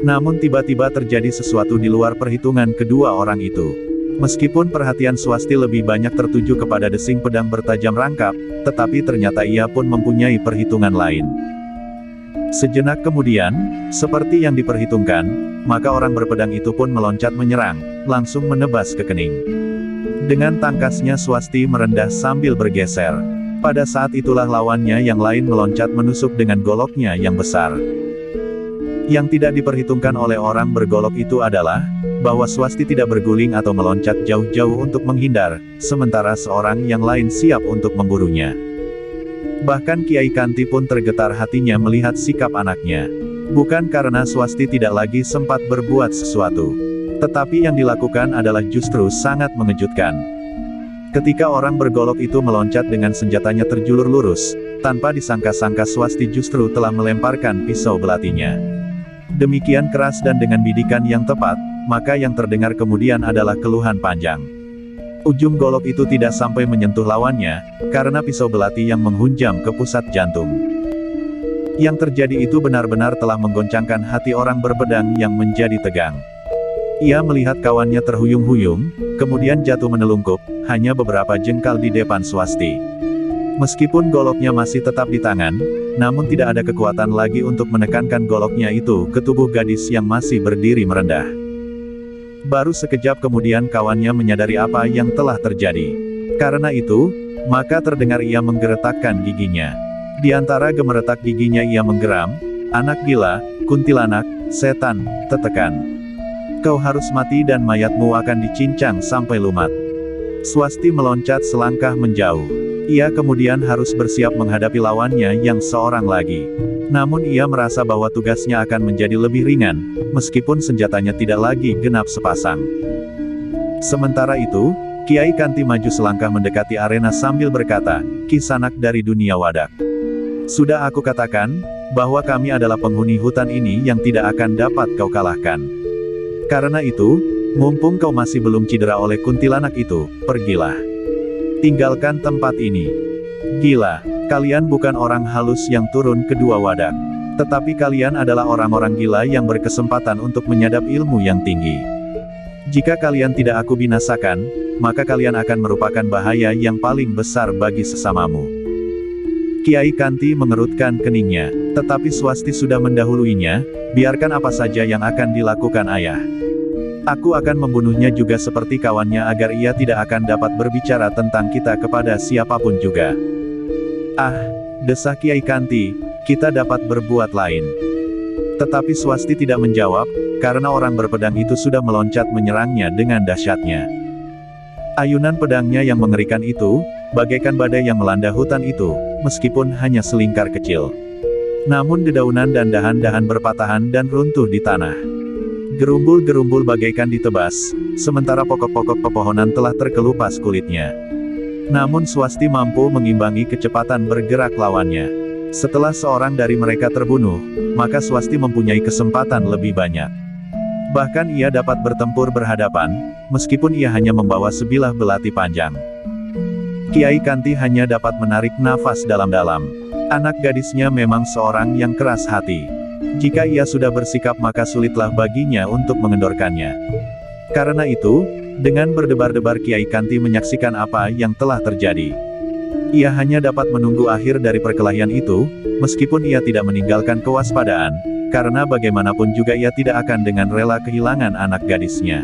Speaker 2: Namun tiba-tiba terjadi sesuatu di luar perhitungan kedua orang itu. Meskipun perhatian Swasti lebih banyak tertuju kepada desing pedang bertajam rangkap, tetapi ternyata ia pun mempunyai perhitungan lain. Sejenak kemudian, seperti yang diperhitungkan, maka orang berpedang itu pun meloncat menyerang, langsung menebas ke kening. Dengan tangkasnya Swasti merendah sambil bergeser. Pada saat itulah lawannya yang lain meloncat menusuk dengan goloknya yang besar. Yang tidak diperhitungkan oleh orang bergolok itu adalah, bahwa Swasti tidak berguling atau meloncat jauh-jauh untuk menghindar, sementara seorang yang lain siap untuk memburunya. Bahkan Kiai Kanti pun tergetar hatinya melihat sikap anaknya. Bukan karena Swasti tidak lagi sempat berbuat sesuatu. Tetapi yang dilakukan adalah justru sangat mengejutkan. Ketika orang bergolok itu meloncat dengan senjatanya terjulur lurus, tanpa disangka-sangka Swasti justru telah melemparkan pisau belatinya. Demikian keras dan dengan bidikan yang tepat, maka yang terdengar kemudian adalah keluhan panjang. Ujung golok itu tidak sampai menyentuh lawannya, karena pisau belati yang menghunjam ke pusat jantung. Yang terjadi itu benar-benar telah menggoncangkan hati orang berpedang yang menjadi tegang. Ia melihat kawannya terhuyung-huyung, kemudian jatuh menelungkup, hanya beberapa jengkal di depan Swasti. Meskipun goloknya masih tetap di tangan, namun tidak ada kekuatan lagi untuk menekankan goloknya itu ke tubuh gadis yang masih berdiri merendah. Baru sekejap kemudian kawannya menyadari apa yang telah terjadi. Karena itu, maka terdengar ia menggeretakkan giginya. Di antara gemeretak giginya ia menggeram, "Anak gila, kuntilanak, setan, tetekan. Kau harus mati dan mayatmu akan dicincang sampai lumat." Swasti meloncat selangkah menjauh. Ia kemudian harus bersiap menghadapi lawannya yang seorang lagi. Namun ia merasa bahwa tugasnya akan menjadi lebih ringan, meskipun senjatanya tidak lagi genap sepasang. Sementara itu, Kiai Kanti maju selangkah mendekati arena sambil berkata, "Kisanak dari dunia wadak. Sudah aku katakan, bahwa kami adalah penghuni hutan ini yang tidak akan dapat kau kalahkan. Karena itu, mumpung kau masih belum cedera oleh kuntilanak itu, pergilah. Tinggalkan tempat ini. Gila, kalian bukan orang halus yang turun ke dua wadak. Tetapi kalian adalah orang-orang gila yang berkesempatan untuk menyadap ilmu yang tinggi. Jika kalian tidak aku binasakan, maka kalian akan merupakan bahaya yang paling besar bagi sesamamu." Kiai Kanti mengerutkan keningnya, tetapi Swasti sudah mendahuluinya, "Biarkan apa saja yang akan dilakukan ayah. Aku akan membunuhnya juga seperti kawannya agar ia tidak akan dapat berbicara tentang kita kepada siapapun juga." "Ah," desak Kiai Kanti, "kita dapat berbuat lain." Tetapi Swasti tidak menjawab, karena orang berpedang itu sudah meloncat menyerangnya dengan dahsyatnya. Ayunan pedangnya yang mengerikan itu, bagaikan badai yang melanda hutan itu, meskipun hanya selingkar kecil. Namun dedaunan dan dahan-dahan berpatahan dan runtuh di tanah. Gerumbul-gerumbul bagaikan ditebas, sementara pokok-pokok pepohonan telah terkelupas kulitnya. Namun Swasti mampu mengimbangi kecepatan bergerak lawannya. Setelah seorang dari mereka terbunuh, maka Swasti mempunyai kesempatan lebih banyak. Bahkan ia dapat bertempur berhadapan, meskipun ia hanya membawa sebilah belati panjang. Kiai Kanti hanya dapat menarik nafas dalam-dalam. Anak gadisnya memang seorang yang keras hati. Jika ia sudah bersikap maka sulitlah baginya untuk mengendorkannya. Karena itu, dengan berdebar-debar Kiai Kanti menyaksikan apa yang telah terjadi. Ia hanya dapat menunggu akhir dari perkelahian itu, meskipun ia tidak meninggalkan kewaspadaan, karena bagaimanapun juga ia tidak akan dengan rela kehilangan anak gadisnya.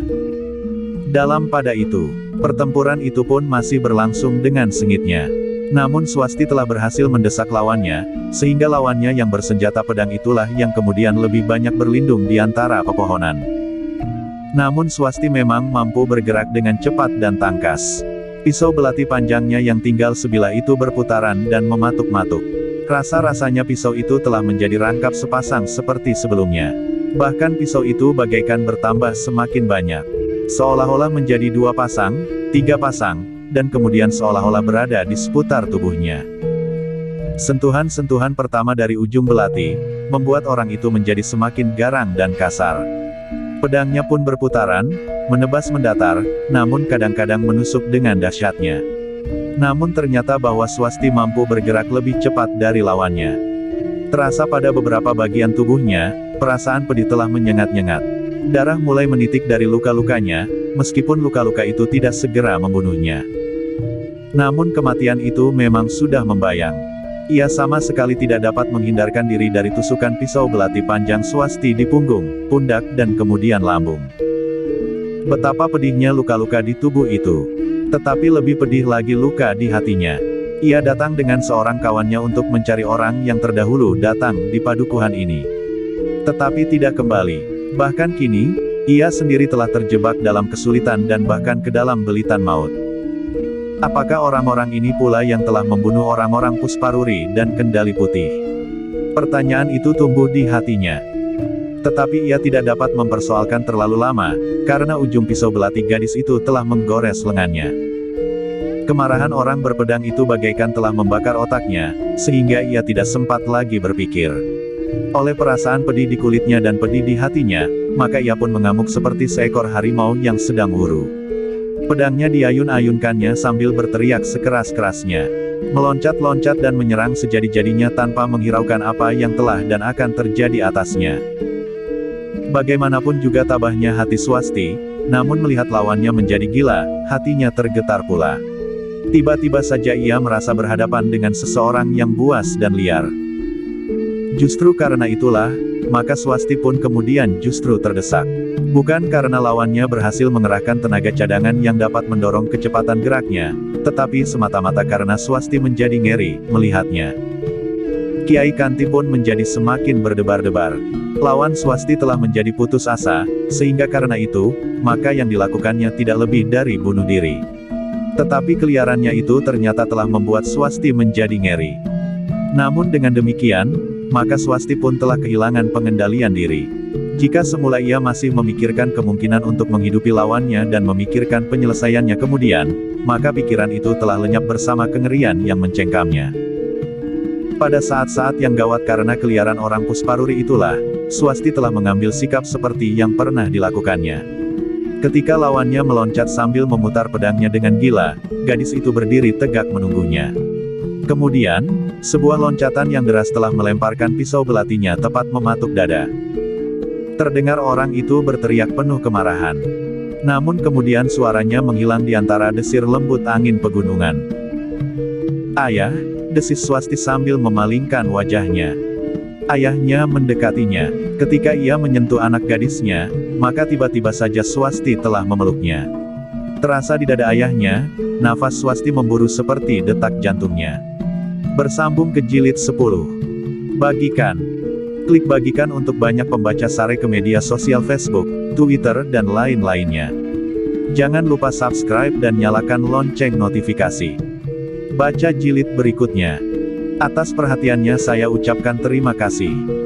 Speaker 2: Dalam pada itu, pertempuran itu pun masih berlangsung dengan sengitnya. Namun Swasti telah berhasil mendesak lawannya, sehingga lawannya yang bersenjata pedang itulah yang kemudian lebih banyak berlindung di antara pepohonan. Namun Swasti memang mampu bergerak dengan cepat dan tangkas. Pisau belati panjangnya yang tinggal sebilah itu berputaran dan mematuk-matuk. Rasa-rasanya pisau itu telah menjadi rangkap sepasang seperti sebelumnya. Bahkan pisau itu bagaikan bertambah semakin banyak. Seolah-olah menjadi 2 pasang, 3 pasang, dan kemudian seolah-olah berada di seputar tubuhnya. Sentuhan-sentuhan pertama dari ujung belati, membuat orang itu menjadi semakin garang dan kasar. Pedangnya pun berputaran, menebas mendatar, namun kadang-kadang menusuk dengan dahsyatnya. Namun ternyata bahwa Swasti mampu bergerak lebih cepat dari lawannya. Terasa pada beberapa bagian tubuhnya, perasaan pedih telah menyengat-nyengat. Darah mulai menitik dari luka-lukanya, meskipun luka-luka itu tidak segera membunuhnya. Namun kematian itu memang sudah membayang. Ia sama sekali tidak dapat menghindarkan diri dari tusukan pisau belati panjang Swasti di punggung, pundak dan kemudian lambung. Betapa pedihnya luka-luka di tubuh itu. Tetapi lebih pedih lagi luka di hatinya. Ia datang dengan seorang kawannya untuk mencari orang yang terdahulu datang di padukuhan ini. Tetapi tidak kembali. Bahkan kini, ia sendiri telah terjebak dalam kesulitan dan bahkan ke dalam belitan maut. Apakah orang-orang ini pula yang telah membunuh orang-orang Pusparuri dan Kendali Putih? Pertanyaan itu tumbuh di hatinya. Tetapi ia tidak dapat mempersoalkan terlalu lama, karena ujung pisau belati gadis itu telah menggores lengannya. Kemarahan orang berpedang itu bagaikan telah membakar otaknya, sehingga ia tidak sempat lagi berpikir. Oleh perasaan pedih di kulitnya dan pedih di hatinya, maka ia pun mengamuk seperti seekor harimau yang sedang wuru. Pedangnya diayun-ayunkannya sambil berteriak sekeras-kerasnya. Meloncat-loncat dan menyerang sejadi-jadinya tanpa menghiraukan apa yang telah dan akan terjadi atasnya. Bagaimanapun juga tabahnya hati Swasti, namun melihat lawannya menjadi gila, hatinya tergetar pula. Tiba-tiba saja ia merasa berhadapan dengan seseorang yang buas dan liar. Justru karena itulah, maka Swasti pun kemudian justru terdesak. Bukan karena lawannya berhasil mengerahkan tenaga cadangan yang dapat mendorong kecepatan geraknya, tetapi semata-mata karena Swasti menjadi ngeri melihatnya. Kiai Kanti pun menjadi semakin berdebar-debar. Lawan Swasti telah menjadi putus asa, sehingga karena itu, maka yang dilakukannya tidak lebih dari bunuh diri. Tetapi keliarannya itu ternyata telah membuat Swasti menjadi ngeri. Namun dengan demikian, maka Swasti pun telah kehilangan pengendalian diri. Jika semula ia masih memikirkan kemungkinan untuk menghidupi lawannya dan memikirkan penyelesaiannya kemudian, maka pikiran itu telah lenyap bersama kengerian yang mencengkamnya. Pada saat-saat yang gawat karena keliaran orang Pusparuri itulah, Swasti telah mengambil sikap seperti yang pernah dilakukannya. Ketika lawannya meloncat sambil memutar pedangnya dengan gila, gadis itu berdiri tegak menunggunya. Kemudian, sebuah loncatan yang deras telah melemparkan pisau belatinya tepat mematuk dada. Terdengar orang itu berteriak penuh kemarahan. Namun kemudian suaranya menghilang di antara desir lembut angin pegunungan. "Ayah," desis Swasti sambil memalingkan wajahnya. Ayahnya mendekatinya. Ketika ia menyentuh anak gadisnya, maka tiba-tiba saja Swasti telah memeluknya. Terasa di dada ayahnya, nafas Swasti memburu seperti detak jantungnya. Bersambung ke jilid 10. Bagikan. Klik bagikan untuk banyak pembaca Sare ke media sosial Facebook, Twitter, dan lain-lainnya. Jangan lupa subscribe dan nyalakan lonceng notifikasi. Baca jilid berikutnya. Atas perhatiannya saya ucapkan terima kasih.